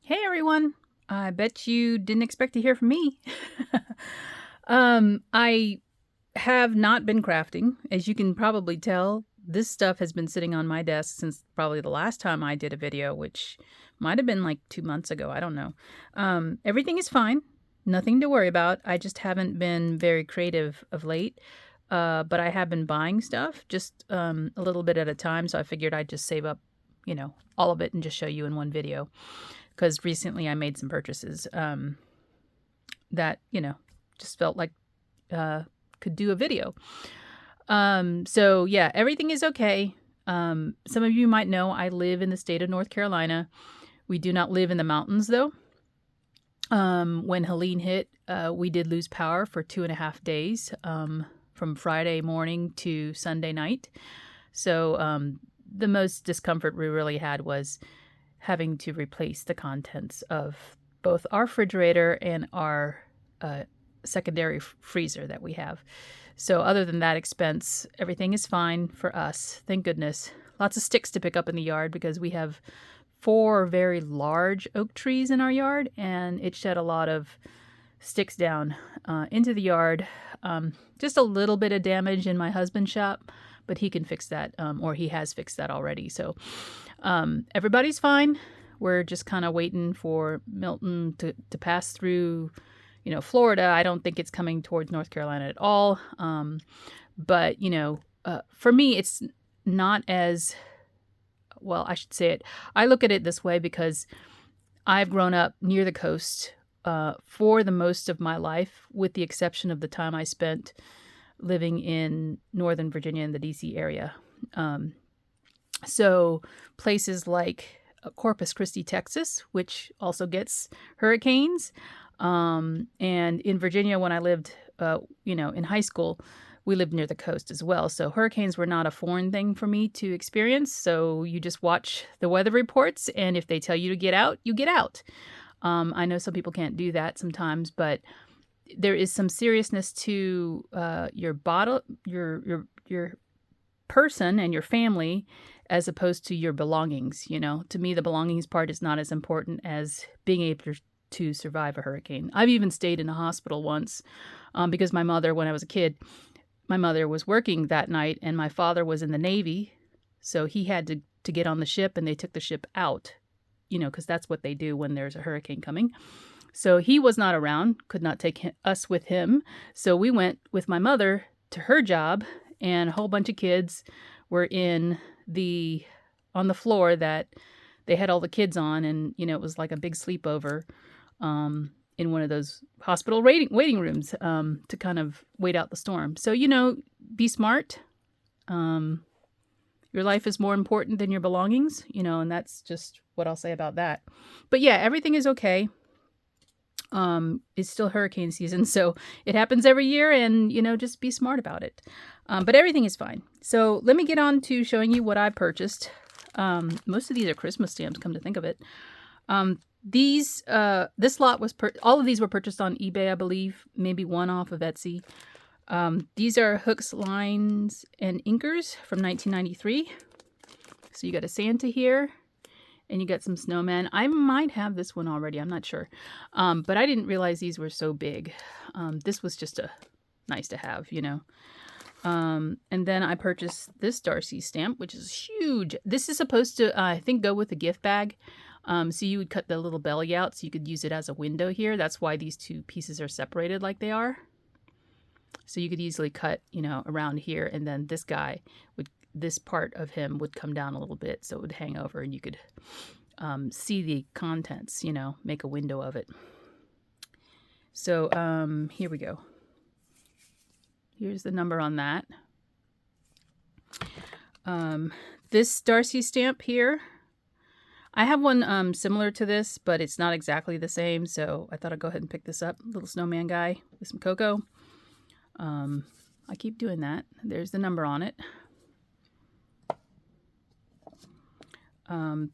Hey everyone! I bet you didn't expect to hear from me. I have not been crafting. As you can probably tell, this stuff has been sitting on my desk since probably the last time I did a video, which might have been like 2 months ago. I don't know. Everything is fine. Nothing to worry about. I just haven't been very creative of late. But I have been buying stuff just a little bit at a time. So I figured I'd just save up, all of it and just show you in one video. Because recently I made some purchases that, just felt like could do a video. So yeah, everything is okay. Some of you might know I live in the state of North Carolina. We do not live in the mountains though. When Helene hit, we did lose power for 2.5 days, from Friday morning to Sunday night. So the most discomfort we really had was having to replace the contents of both our refrigerator and our secondary freezer that we have. So other than that expense, everything is fine for us. Thank goodness. Lots of sticks to pick up in the yard because we have 4 very large oak trees in our yard, and it shed a lot of sticks down into the yard. Just a little bit of damage in my husband's shop, but he can fix that, or he has fixed that already. So everybody's fine. We're just kind of waiting for Milton to pass through, Florida. I don't think it's coming towards North Carolina at all. But, for me, it's not as, well, I should say it. I look at it this way because I've grown up near the coast for the most of my life, with the exception of the time I spent living in Northern Virginia in the DC area. So places like Corpus Christi, Texas, which also gets hurricanes. And in Virginia, when I lived, in high school, we lived near the coast as well. So hurricanes were not a foreign thing for me to experience. So you just watch the weather reports, and if they tell you to get out, you get out. I know some people can't do that sometimes, but there is some seriousness to your bottle, your person and your family, as opposed to your belongings. To me, the belongings part is not as important as being able to survive a hurricane. I've even stayed in a hospital once because my mother, when I was a kid, my mother was working that night and my father was in the Navy. So he had to get on the ship, and they took the ship out, because that's what they do when there's a hurricane coming. So he was not around, could not take us with him. So we went with my mother to her job, and a whole bunch of kids were on the floor that they had all the kids on. And, it was like a big sleepover in one of those hospital waiting rooms to kind of wait out the storm. So, be smart. Your life is more important than your belongings, and that's just what I'll say about that. But yeah, everything is okay. It's still hurricane season, so it happens every year, and, just be smart about it. But everything is fine. So let me get on to showing you what I purchased. Most of these are Christmas stamps, come to think of it. This lot was, all of these were purchased on eBay, I believe, maybe one off of Etsy. These are hooks, lines, and inkers from 1993. So you got a Santa here, and you got some snowmen. I might have this one already, I'm not sure. But I didn't realize these were so big. This was just nice to have, And then I purchased this Darcy stamp, which is huge. This is supposed to, I think, go with a gift bag. So you would cut the little belly out so you could use it as a window here. That's why these two pieces are separated like they are. So you could easily cut, around here, and then this part of him would come down a little bit, so it would hang over, and you could see the contents, make a window of it. So here we go. Here's the number on that. This Darcy stamp here, I have one similar to this, but it's not exactly the same, so I thought I'd go ahead and pick this up. Little snowman guy with some cocoa. I keep doing that. There's the number on it.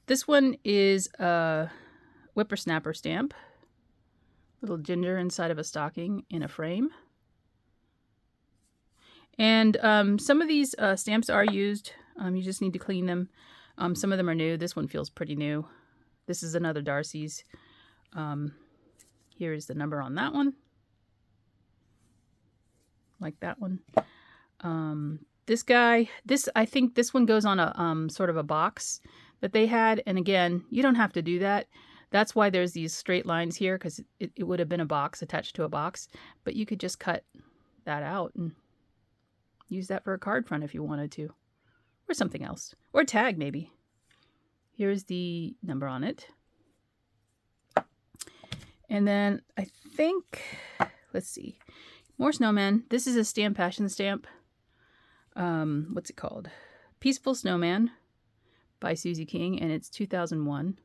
This one is a whippersnapper stamp. Little ginger inside of a stocking in a frame. And some of these stamps are used. You just need to clean them. Some of them are new. This one feels pretty new. This is another Darcy's. Here is the number on that one. Like that one. This guy, I think this one goes on a sort of a box that they had. And again, you don't have to do that. That's why there's these straight lines here, because it would have been a box attached to a box. But you could just cut that out and use that for a card front if you wanted to. Or something else. Or tag, maybe. Here's the number on it. And then I think, let's see, more snowmen. This is a stamp passion stamp. What's it called? Peaceful Snowman by Susie King, and it's 2001.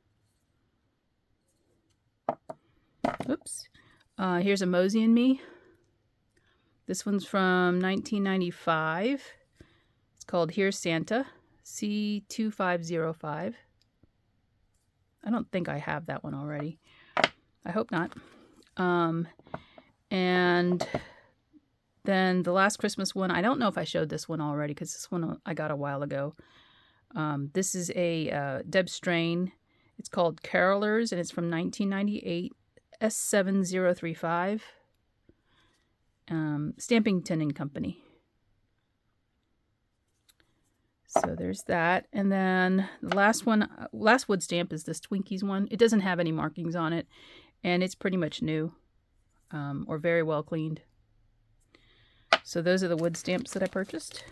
Oops. Here's a Mosey and Me. This one's from 1995. It's called Here's Santa, C2505. I don't think I have that one already. I hope not. And then the Last Christmas one, I don't know if I showed this one already because this one I got a while ago. This is a Deb Strain. It's called Carolers, and it's from 1998, S7035. Stamping Tin and Company. So there's that. And then the last one, last wood stamp is this Twinkies one. It doesn't have any markings on it, and it's pretty much new, or very well cleaned. So those are the wood stamps that I purchased.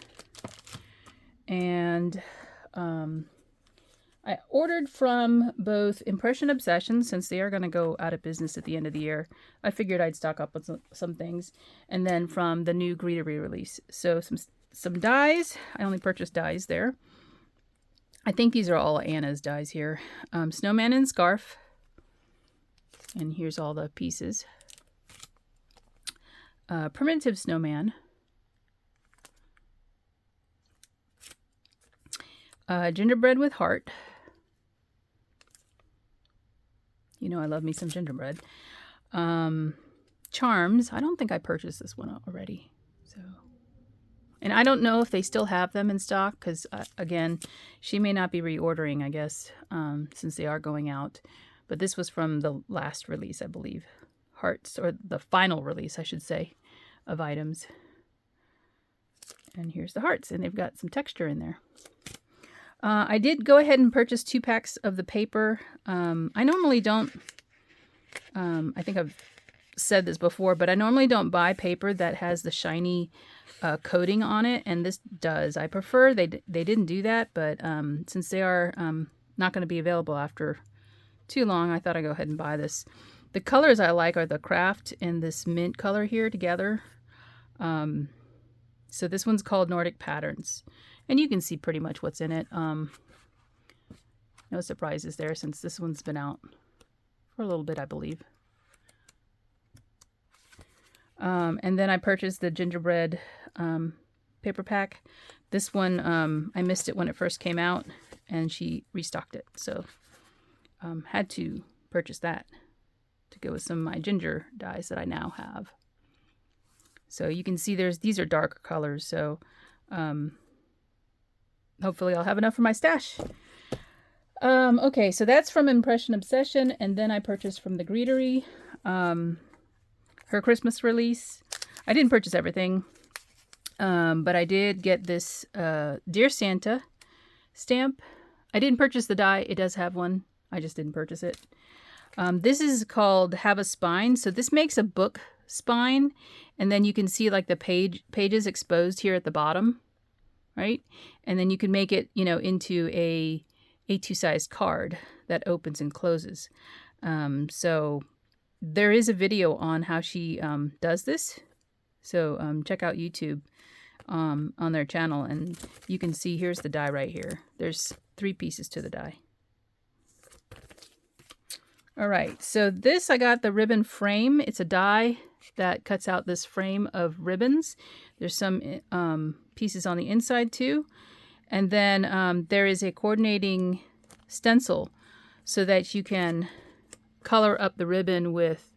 And I ordered from both Impression Obsession, since they are going to go out of business at the end of the year. I figured I'd stock up on some things. And then from the new Greetery release. So some dies. I only purchased dies there. I think these are all Anna's dies here. Snowman and Scarf. And here's all the pieces. Primitive Snowman. Gingerbread with Heart. You know I love me some gingerbread. Charms. I don't think I purchased this one already. So, and I don't know if they still have them in stock because, again, she may not be reordering, I guess, since they are going out. But this was from the last release, I believe. Hearts, or the final release, I should say, of items. And here's the hearts, and they've got some texture in there. I did go ahead and purchase 2 packs of the paper. I normally don't, I think I've said this before, but I normally don't buy paper that has the shiny coating on it, and this does. I prefer they didn't do that, but since they are not going to be available after too long, I thought I'd go ahead and buy this. The colors I like are the Craft and this mint color here together. So this one's called Nordic Patterns. And you can see pretty much what's in it. No surprises there since this one's been out for a little bit, I believe. And then I purchased the gingerbread paper pack. This one, I missed it when it first came out, and she restocked it. So had to purchase that to go with some of my ginger dyes that I now have. So you can see these are darker colors. So hopefully I'll have enough for my stash. Okay, so that's from Impression Obsession, and then I purchased from the Greetery her Christmas release. I didn't purchase everything, but I did get this Dear Santa stamp. I didn't purchase the die. It does have one. I just didn't purchase it. This is called Have a Spine. So this makes a book spine, and then you can see like the pages exposed here at the bottom, right? And then you can make it, into a A2 size card that opens and closes. So there is a video on how she does this. So check out YouTube on their channel, and you can see here's the die right here. There's 3 pieces to the die. All right, so this I got the ribbon frame. It's a die that cuts out this frame of ribbons. There's some pieces on the inside too. And then there is a coordinating stencil so that you can color up the ribbon with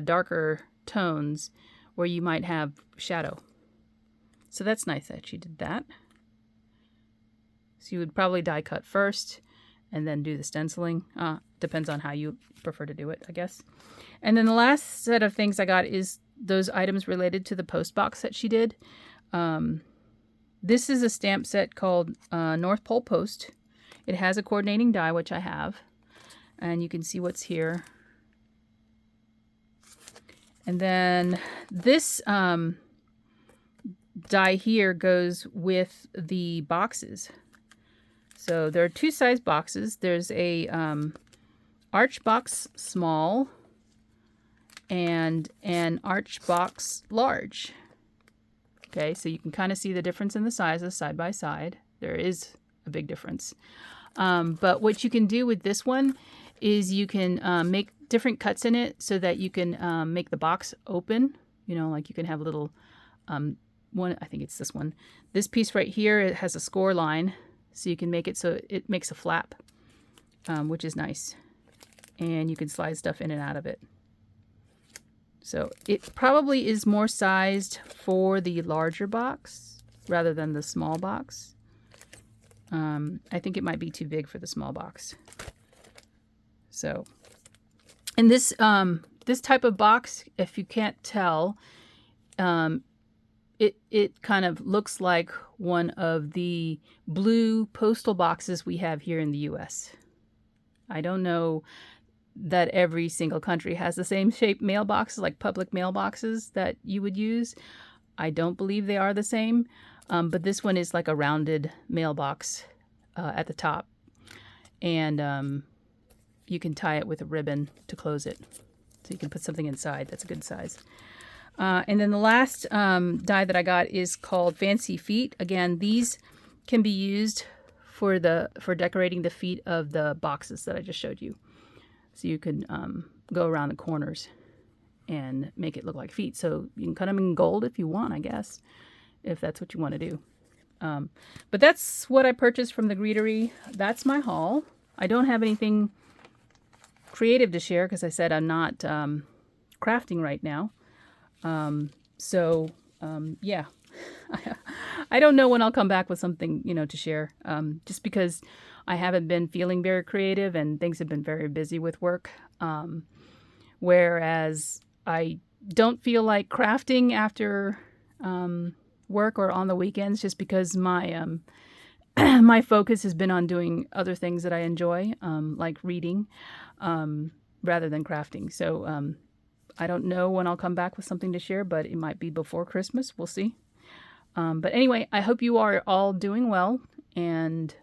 darker tones where you might have shadow. So that's nice that she did that. So you would probably die cut first and then do the stenciling. Depends on how you prefer to do it, I guess. And then the last set of things I got is those items related to the post box that she did. This is a stamp set called North Pole Post. It has a coordinating die, which I have. And you can see what's here. And then this die here goes with the boxes. So there are two size boxes. There's a Arch Box Small and an Arch Box Large. Okay, so you can kind of see the difference in the sizes side by side. There is a big difference. But what you can do with this one is you can make different cuts in it so that you can make the box open. You know, like you can have a little one, I think it's this one. This piece right here, it has a score line, so you can make it so it makes a flap, which is nice. And you can slide stuff in and out of it. So it probably is more sized for the larger box rather than the small box. I think it might be too big for the small box. So, and this this type of box, if you can't tell, it kind of looks like one of the blue postal boxes we have here in the U.S. I don't know that every single country has the same shaped mailboxes, like public mailboxes that you would use. I don't believe they are the same, but this one is like a rounded mailbox at the top. And you can tie it with a ribbon to close it. So you can put something inside. That's a good size. And then the last die that I got is called Fancy Feet. Again, these can be used for decorating the feet of the boxes that I just showed you. So you can go around the corners and make it look like feet. So you can cut them in gold if you want, I guess, if that's what you want to do. But that's what I purchased from the Greetery. That's my haul. I don't have anything creative to share because I said I'm not crafting right now. Yeah, I don't know when I'll come back with something, to share, just because I haven't been feeling very creative and things have been very busy with work. Whereas I don't feel like crafting after work or on the weekends, just because my my focus has been on doing other things that I enjoy, like reading, rather than crafting. So I don't know when I'll come back with something to share, but it might be before Christmas. We'll see. But anyway, I hope you are all doing well and,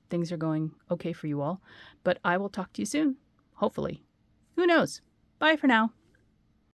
things are going okay for you all. But I will talk to you soon, hopefully. Who knows? Bye for now.